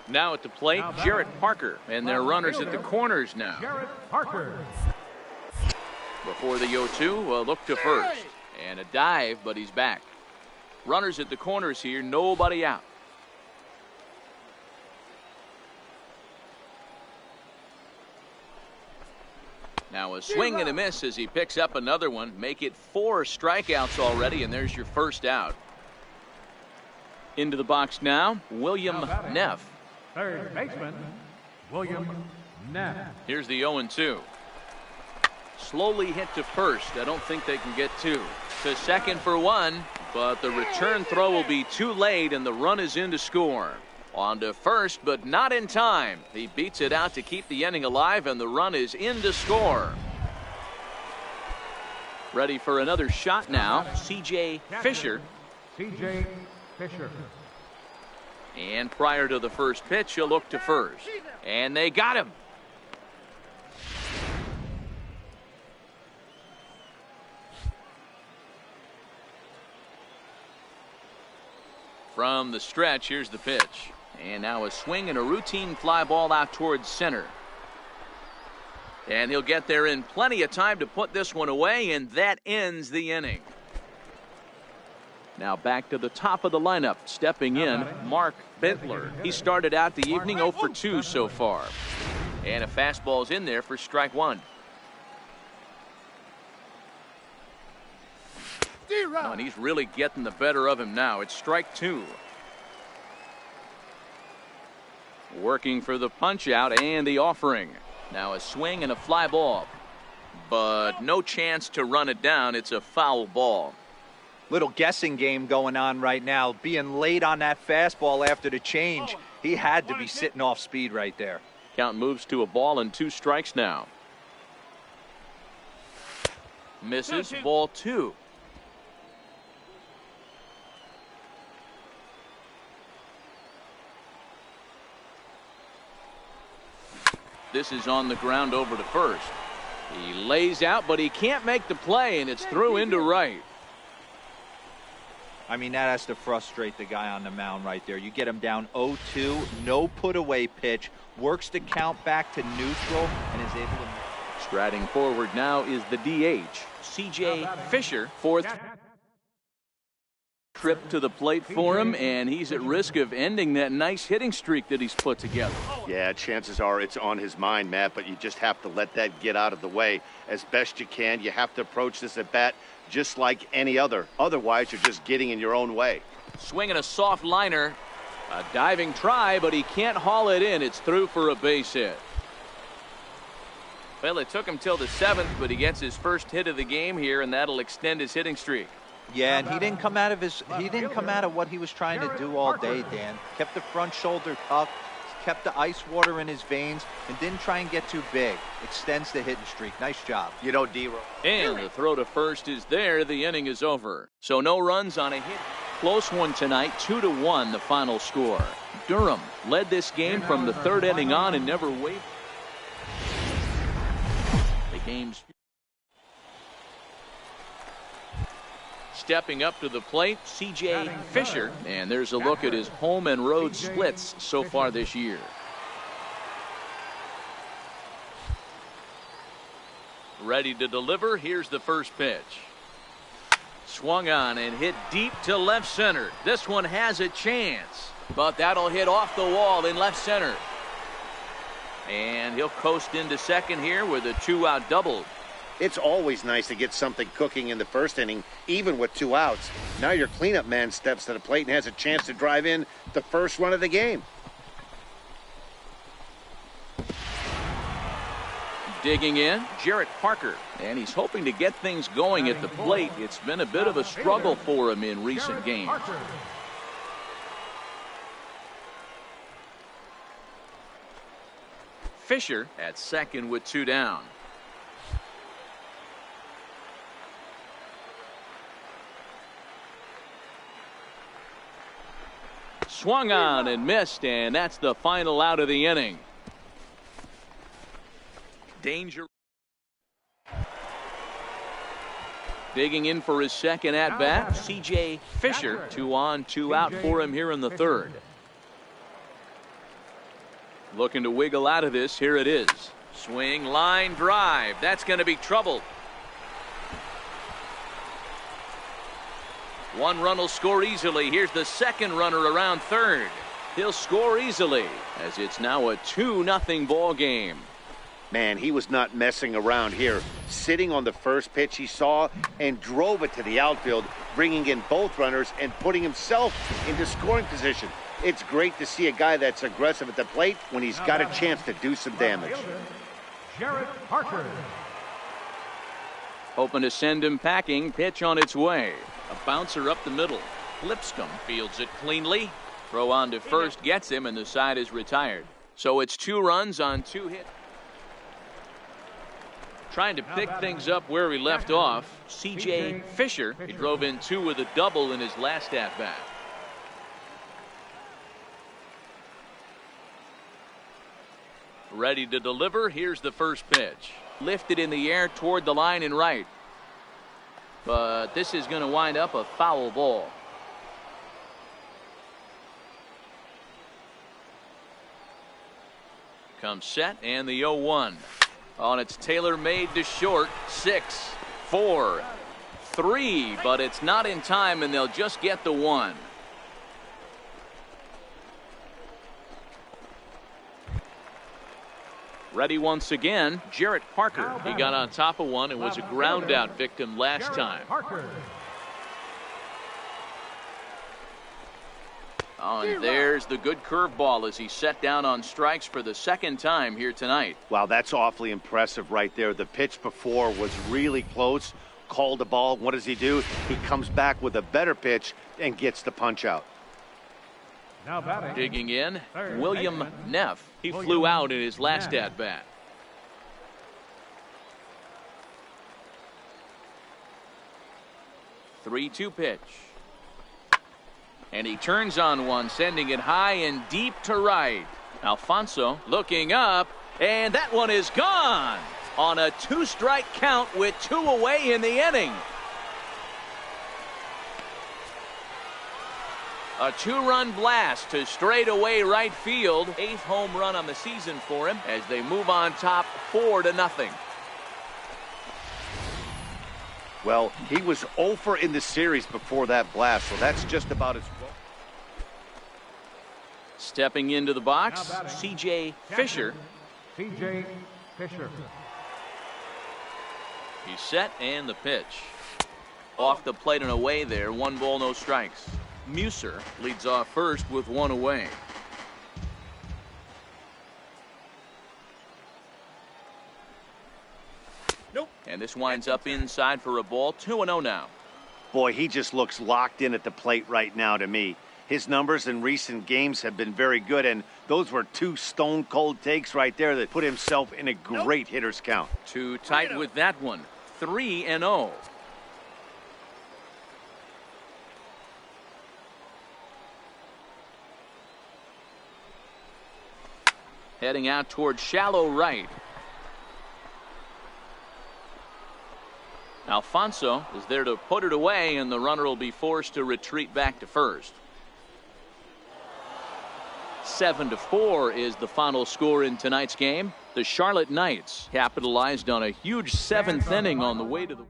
Now at the plate, Jarrett Parker, and their runners at the corners now. Jarrett Parker. Before the 0-2, a look to first. And a dive, but he's back. Runners at the corners here, nobody out. Now a swing and a miss as he picks up another one. Make it 4 strikeouts already, and there's your first out. Into the box now, William Neff. Third baseman, William Neff. Here's the 0-2. Slowly hit to first. I don't think they can get 2. To second for 1, but the return throw will be too late, and the run is in to score. On to first, but not in time. He beats it out to keep the inning alive, and the run is in to score. Ready for another shot now, C.J. Fisher. C.J. Fisher. And prior to the first pitch, he'll look to first. And they got him. From the stretch, here's the pitch. And now a swing and a routine fly ball out towards center. And he'll get there in plenty of time to put this one away, and that ends the inning. Now back to the top of the lineup. Stepping in, Mark Bentler. He started out the evening 0 for 2 so far. And a fastball's in there for strike 1. Oh, and he's really getting the better of him now. It's strike 2. Working for the punch out and the offering. Now a swing and a fly ball. But no chance to run it down. It's a foul ball. Little guessing game going on right now. Being late on that fastball after the change. He had to be sitting off speed right there. Count moves to a ball and 2 strikes now. Misses, ball 2. This is on the ground over to first. He lays out, but he can't make the play, and it's through into right. I mean, that has to frustrate the guy on the mound right there. You get him down 0-2, no put-away pitch, works the count back to neutral, and is able to... Striding forward now is the DH, C.J. Fisher, fourth trip to the plate for him, and he's at risk of ending that nice hitting streak that he's put together. Yeah, chances are it's on his mind, Matt, but you just have to let that get out of the way as best you can. You have to approach this at bat just like any other. Otherwise, you're just getting in your own way. Swinging a soft liner, a diving try, but he can't haul it in. It's through for a base hit. Well, it took him till the 7th, but he gets his first hit of the game here, and that'll extend his hitting streak. Yeah, and he didn't come out of what he was trying to do all day, Dan. Kept the front shoulder tucked, kept the ice water in his veins, and didn't try and get too big. Extends the hitting streak. Nice job. You know, D. And the throw to first is there. The inning is over. So no runs on a hit. Close one tonight, 2-1 the final score. Durham led this game from the 3rd inning on and never wavered. The game's stepping up to the plate, C.J. Fisher, and there's a look at his home and road splits so far this year. Ready to deliver. Here's the first pitch. Swung on and hit deep to left center. This one has a chance, but that'll hit off the wall in left center. And he'll coast into second here with a 2-out double. It's always nice to get something cooking in the first inning, even with 2 outs. Now your cleanup man steps to the plate and has a chance to drive in the first run of the game. Digging in, Jarrett Parker, and he's hoping to get things going at the plate. It's been a bit of a struggle for him in recent games. Fisher at second with 2 down. Swung on and missed, and that's the final out of the inning. Danger. Digging in for his second at bat, C.J. Fisher. 2 on, 2 out for him here in the 3rd. Looking to wiggle out of this. Here it is. Swing, line, drive. That's going to be trouble. 1 run will score easily. Here's the second runner around third. He'll score easily as it's now a 2-0 ball game. Man, he was not messing around here. Sitting on the first pitch he saw and drove it to the outfield, bringing in both runners and putting himself into scoring position. It's great to see a guy that's aggressive at the plate when he's got a chance to do some damage. Jarrett Parker. Hoping to send him packing. Pitch on its way. A bouncer up the middle. Lipscomb fields it cleanly. Throw on to first gets him, and the side is retired. So it's 2 runs on 2 hits. Trying to pick things up where he left off, C.J. Fisher. He drove in 2 with a double in his last at-bat. Ready to deliver. Here's the first pitch. Lifted in the air toward the line and right. But this is going to wind up a foul ball. Comes set, and the 0-1. On its tailor-made to short. 6, 4, 3, but it's not in time, and they'll just get the 1. Ready once again, Jarrett Parker. He got on top of one and was a ground out victim last time. Oh, and there's the good curveball as he set down on strikes for the 2nd time here tonight. Wow, that's awfully impressive right there. The pitch before was really close. Called the ball. What does he do? He comes back with a better pitch and gets the punch out. Now batting. Digging in, William Neff. He flew out in his last at-bat. Three-2 pitch. And he turns on one, sending it high and deep to right. Alfonso looking up, and that one is gone. on a 2-strike count with 2 away in the inning. A 2-run blast to straightaway right field. 8th home run on the season for him as they move on top 4-0. Well, he was 0 for in the series before that blast, so that's just about as well. Stepping into the box, C.J. Fisher. C.J. Fisher. He's set, and the pitch. Off the plate and away there. 1 ball, no strikes. Muser leads off first with 1 away. Nope. And this winds up inside for a ball. 2-0 now. Boy, he just looks locked in at the plate right now to me. His numbers in recent games have been very good, and those were 2 stone-cold takes right there that put himself in a great hitter's count. Too tight with that one. 3-0. Heading out toward shallow right. Alfonso is there to put it away, and the runner will be forced to retreat back to first. 7-4 is the final score in tonight's game. The Charlotte Knights capitalized on a huge 7th inning on the way to the win.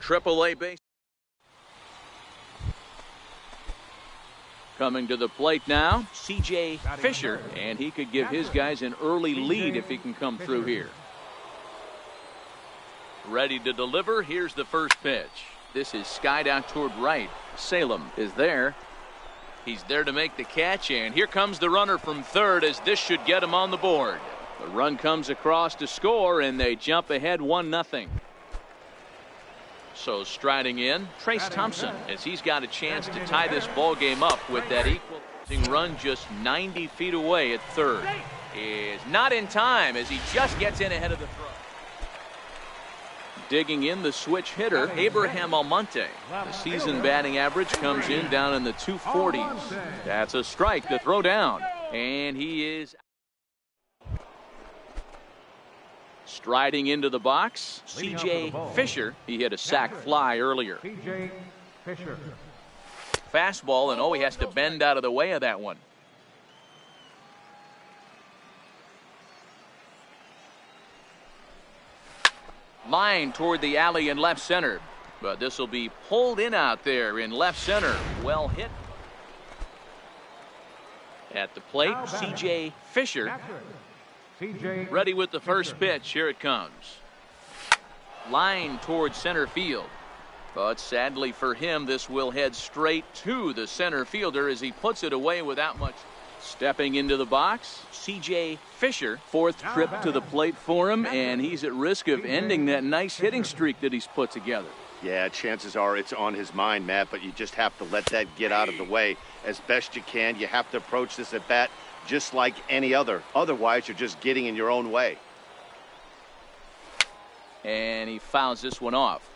Triple-A base. Coming to the plate now, C.J. Fisher, and he could give his guys an early lead if he can come through here. Ready to deliver. Here's the first pitch. This is skied out toward right. Salem is there. He's there to make the catch, and here comes the runner from third as this should get him on the board. The run comes across to score, and they jump ahead 1-0. So striding in, Trace Thompson, as he's got a chance to tie this ball game up with that equalizing run just 90 feet away at third. Is not in time as he just gets in ahead of the throw. Digging in the switch hitter, Abraham Almonte. The season batting average comes in down in the 240s. That's a strike to throw down, and he is striding into the box, C.J. Fisher. He hit a sac fly earlier. C.J. Fisher. Fastball, and he has to bend out of the way of that one. Line toward the alley in left center, but this will be pulled in out there in left center. Well hit. At the plate, C.J. Fisher. Ready with the first pitch. Here it comes. Line towards center field. But sadly for him, this will head straight to the center fielder as he puts it away without much. Stepping into the box, C.J. Fisher. 4th trip to the plate for him, and he's at risk of ending that nice hitting streak that he's put together. Yeah, chances are it's on his mind, Matt, but you just have to let that get out of the way as best you can. You have to approach this at bat just like any other. Otherwise, you're just getting in your own way. And he fouls this one off.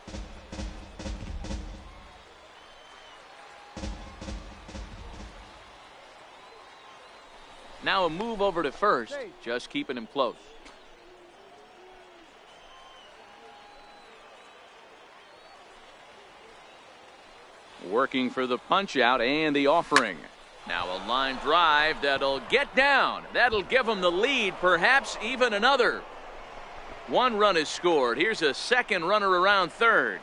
Now a move over to first, just keeping him close. Working for the punch out and the offering. Now a line drive that'll get down. That'll give him the lead, perhaps even another. 1 run is scored. Here's a second runner around third.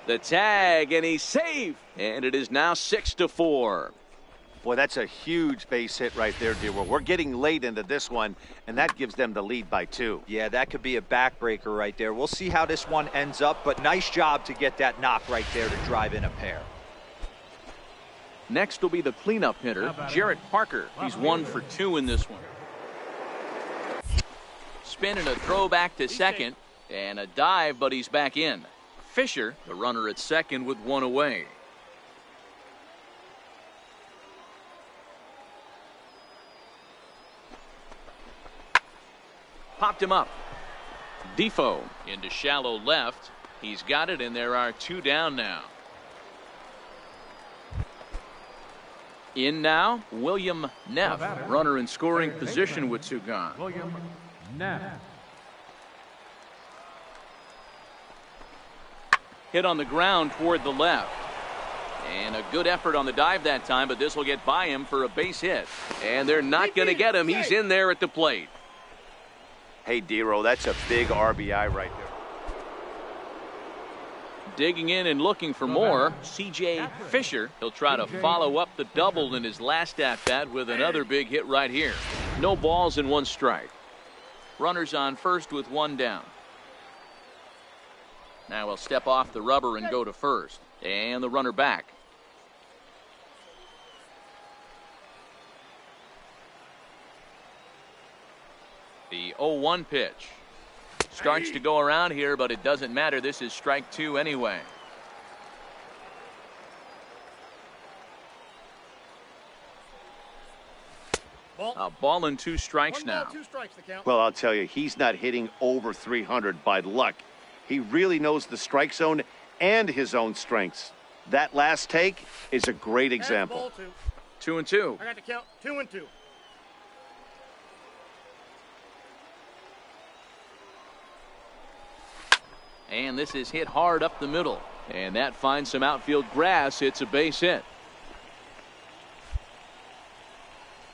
The tag, and he's safe. And it is now 6-4. Boy, that's a huge base hit right there, D-Roll. We're getting late into this one, and that gives them the lead by 2. Yeah, that could be a backbreaker right there. We'll see how this one ends up, but nice job to get that knock right there to drive in a pair. Next will be the cleanup hitter, Jarrett Parker. He's 1 for 2 in this one. Spin and a throw back to second, and a dive, but he's back in. Fisher, the runner at second with 1 away. Popped him up. Defoe into shallow left. He's got it, and there are 2 down now. In now, William Neff, runner in scoring position with 2 gone. William Neff. Hit on the ground toward the left. And a good effort on the dive that time, but this will get by him for a base hit. And they're not going to get him. He's in there at the plate. Hey, D-Roll, that's a big RBI right there. Digging in and looking for more, C.J. Fisher. He'll try to follow up the double in his last at-bat with another big hit right here. No balls and 1 strike. Runners on first with 1 down. Now he'll step off the rubber and go to first. And the runner back. The 0-1 pitch. Starts to go around here, but it doesn't matter. This is strike 2 anyway. A ball and 2 strikes now. 2 strikes to count. Well, I'll tell you, he's not hitting over 300 by luck. He really knows the strike zone and his own strengths. That last take is a great example. 2-2. I got to count 2-2. And this is hit hard up the middle. And that finds some outfield grass. It's a base hit.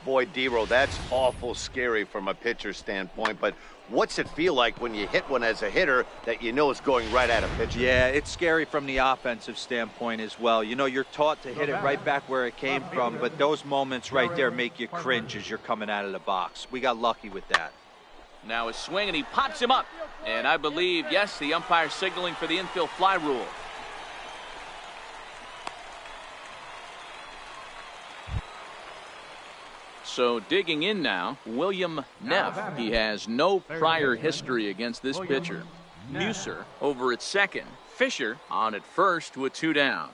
Boy, D-Roll, that's awful scary from a pitcher's standpoint. But what's it feel like when you hit one as a hitter that you know is going right at a pitcher? Yeah, it's scary from the offensive standpoint as well. You know, you're taught to hit it right back where it came from, but those moments right there make you cringe as you're coming out of the box. We got lucky with that. Now a swing, and he pops him up. And I believe, yes, the umpire signaling for the infield fly rule. So digging in now, William Neff. He has no prior history against this pitcher. Musser over at second. Fisher on at first with 2 down.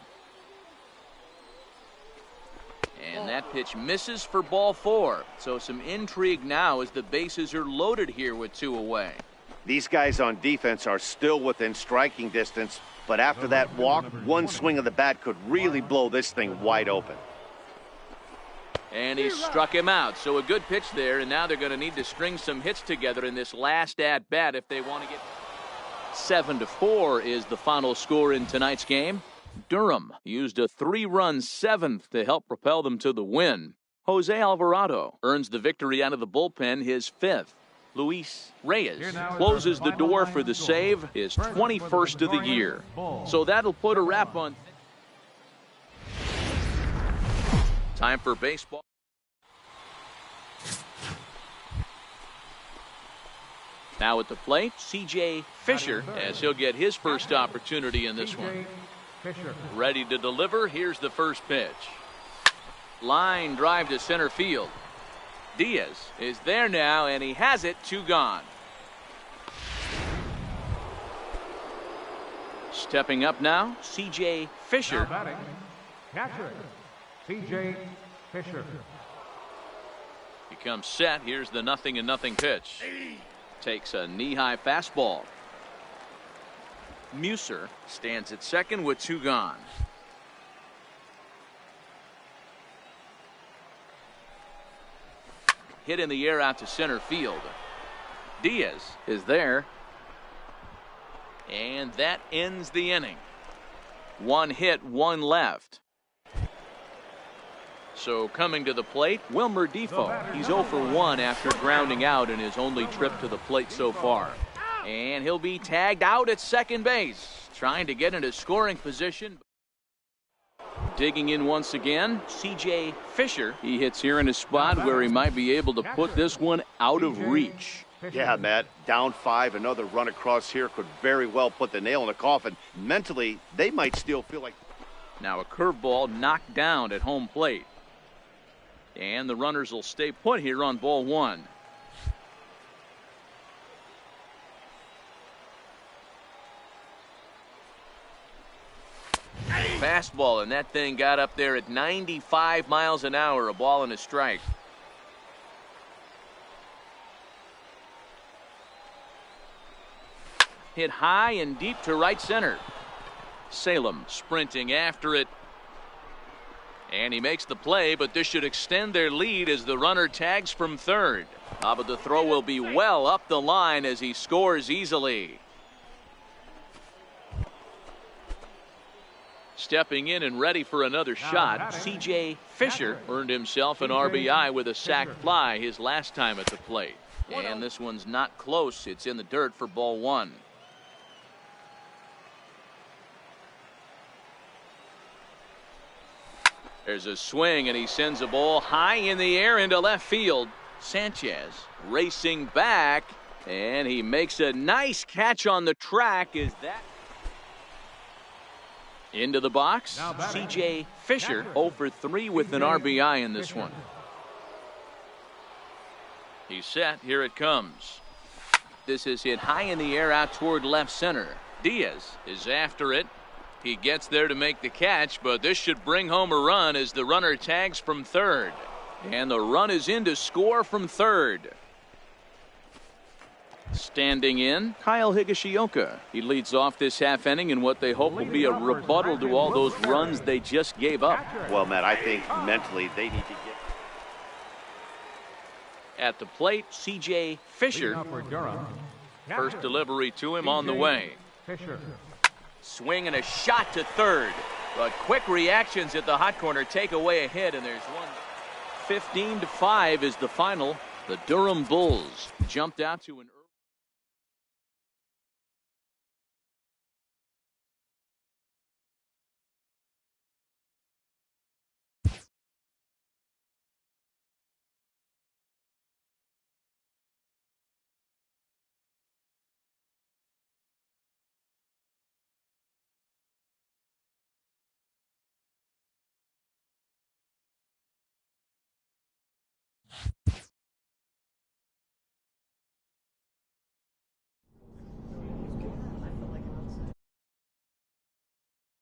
And that pitch misses for ball 4. So some intrigue now as the bases are loaded here with 2 away. These guys on defense are still within striking distance, but after that walk, 1 swing of the bat could really blow this thing wide open. And he struck him out. So a good pitch there, and now they're going to need to string some hits together in this last at-bat if they want to get... 7-4 is the final score in tonight's game. Durham used a 3-run 7th to help propel them to the win. Jose Alvarado earns the victory out of the bullpen, his 5th. Luis Reyes closes the door for the save, his 21st of the year. So that'll put a wrap on. Time for baseball. Now at the plate, C.J. Fisher, as he'll get his first opportunity in this one. Ready to deliver. Here's the first pitch. Line drive to center field. Diaz is there now, and he has it. 2 gone. Stepping up now, C.J. Fisher. Catcher, C.J. Fisher. Becomes set. Here's the 0-0 pitch. Takes a knee-high fastball. Musser stands at second with 2 gone. Hit in the air out to center field. Diaz is there. And that ends the inning. 1 hit, 1 left. So coming to the plate, Wilmer Defoe. He's 0 for 1 after grounding out in his only trip to the plate so far. And he'll be tagged out at second base, trying to get into scoring position. digging in once again, C.J. Fisher. He hits here in a spot where he might be able to put this one out of reach. Yeah, Matt, down 5, another run across here could very well put the nail in the coffin. Mentally, they might still feel like... Now a curveball knocked down at home plate. And the runners will stay put here on ball 1. Fastball, and that thing got up there at 95 miles an hour, a ball and a strike. Hit high and deep to right center. Salem sprinting after it. And he makes the play, but this should extend their lead as the runner tags from third. But the throw will be well up the line as he scores easily. Stepping in and ready for another shot, C.J. Fisher earned himself an RBI with a sac fly his last time at the plate. And this one's not close. It's in the dirt for ball 1. There's a swing, and he sends a ball high in the air into left field. Sanchez racing back, and he makes a nice catch on the track. Is that into the box? C.J. Fisher 0 for 3 with an RBI in this one. He's set. Here it comes. This is hit high in the air out toward left center. Diaz is after it. He gets there to make the catch, but this should bring home a run as the runner tags from third. And the run is in to score from third. Standing in, Kyle Higashioka. He leads off this half inning in what they hope will be a rebuttal to all those runs they just gave up. Well, Matt, I think mentally they need to get... At the plate, C.J. Fisher. First delivery to him on the way. Swing and a shot to third. But quick reactions at the hot corner take away a hit, and there's one. 15-5 is the final. The Durham Bulls jumped out to an